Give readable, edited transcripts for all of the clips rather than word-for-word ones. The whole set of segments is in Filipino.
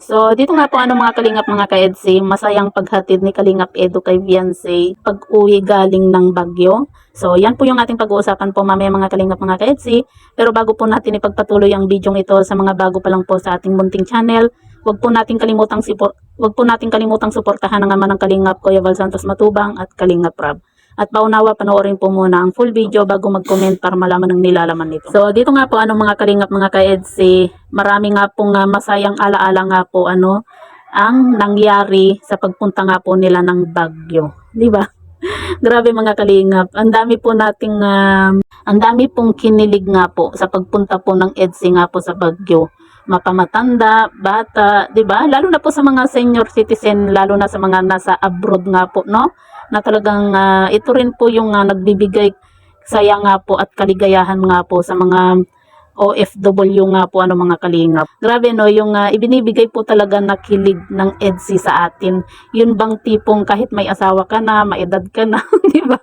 So, dito nga po mga kalingap mga ka-EDSI, masayang paghatid ni Kalingap Edu kay Beyonce pag-uwi galing ng Baguio. So, yan po yung ating pag-uusapan po mamaya mga kalingap mga ka-EDSI. Pero bago po natin ipagpatuloy ang video ito sa mga bago pa lang po sa ating munting channel, wag po nating kalimutang suportahan ang ama ng Kalingap, Kuya Val Santos Matubang at Kalingap Rab. At paunawa, panoorin po muna ang full video bago mag-comment para malaman ang nilalaman nito. So, dito nga po mga kalingap mga ka-EDSI, marami nga pong masayang alaala nga po ang nangyari sa pagpunta nga po nila ng Baguio. Di ba? Grabe mga kalingap. Ang dami pong kinilig nga po sa pagpunta po ng EDSI nga po sa Baguio. Mapamatanda, bata, 'di ba? Lalo na po sa mga senior citizen, lalo na sa mga nasa abroad nga po, no? Na talagang ito rin po yung nagbibigay saya nga po at kaligayahan nga po sa mga OFW nga po mga kalingap. Grabe no, yung ibinibigay po talaga na kilig ng EDSI sa atin. Yun bang tipong kahit may asawa ka na, may edad ka na, 'di ba?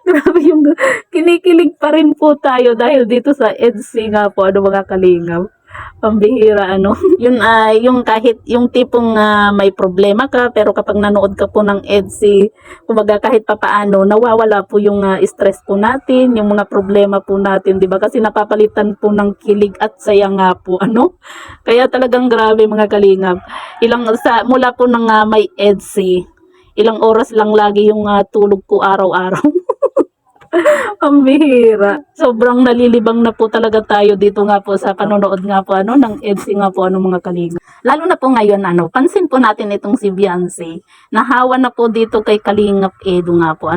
Grabe yung kinikilig pa rin po tayo dahil dito sa EDSI nga po mga kalingap. Pambihira yun yung kahit yung tipong may problema ka pero kapag nanood ka po ng EDSI, kumbaga kahit papaano nawawala po yung stress po natin, yung mga problema po natin, 'di ba? Kasi napapalitan po ng kilig at saya nga po Kaya talagang grabe mga kalingap. Mula po ng may EDSI, ilang oras lang lagi yung tulog ko araw-araw. Ang bihira. Sobrang nalilibang na po talaga tayo dito nga po sa panonood nga po ng EDSI nga po mga kalingap. Lalo na po ngayon pansin po natin itong si Beyonce. Nahawa na po dito kay Kalingap Edu nga po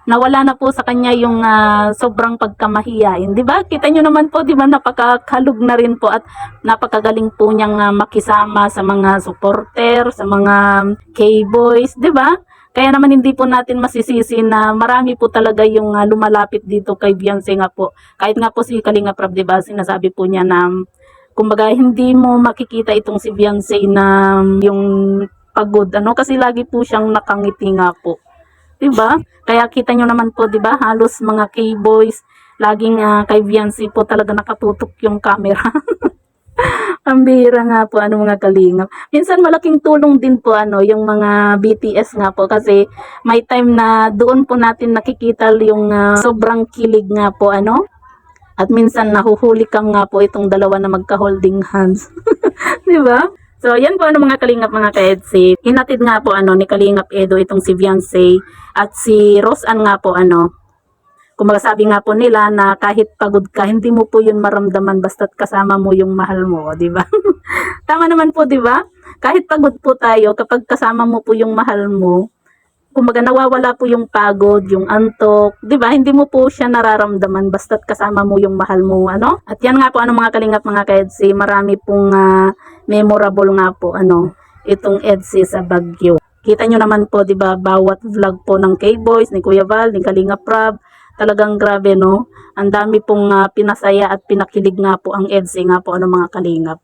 Nawala na po sa kanya yung sobrang pagkamahiyain, 'di ba? Kita niyo naman po 'di ba napakakalug na rin po at napakagaling po niyang makisama sa mga supporter, sa mga K-boys, 'di ba? Kaya naman hindi po natin masisisi na marami po talaga yung lumalapit dito kay Beyonce nga po. Kahit nga po si Kalingap Rab, diba, sinasabi po niya na kumbaga hindi mo makikita itong si Beyonce na yung pagod kasi lagi po siyang nakangiti nga po. Diba? Kaya kita nyo naman po, diba, halos mga K-boys, laging kay Beyonce po talaga nakatutok yung camera. Ang bihira nga po mga kalingap. Minsan malaking tulong din po yung mga BTS nga po kasi may time na doon po natin nakikita yung sobrang kilig nga po At minsan nahuhuli kang nga po itong dalawa na magka-holding hands. 'Di ba? So, yan po mga kalingap mga ka-EDSI. Hinatid nga po ni Kalingap Edu itong si Beyonce at si Roseanne nga po Kumbaga sabi nga po nila na kahit pagod ka, hindi mo po yun maramdaman basta't kasama mo yung mahal mo, di ba? Tama naman po, di ba? Kahit pagod po tayo, kapag kasama mo po yung mahal mo, kumbaga nawawala po yung pagod, yung antok, di ba? Hindi mo po siya nararamdaman basta't kasama mo yung mahal mo, At yan nga po mga kalingap mga ka-EDSI, marami pong memorable nga po itong EDSI sa Baguio. Kita nyo naman po, di ba, bawat vlog po ng K-Boys, ni Kuya Val, ni Kalingap Rab, talagang grabe Ang dami pong pinasaya at pinakilig nga po ang EDSI nga po mga kalingap.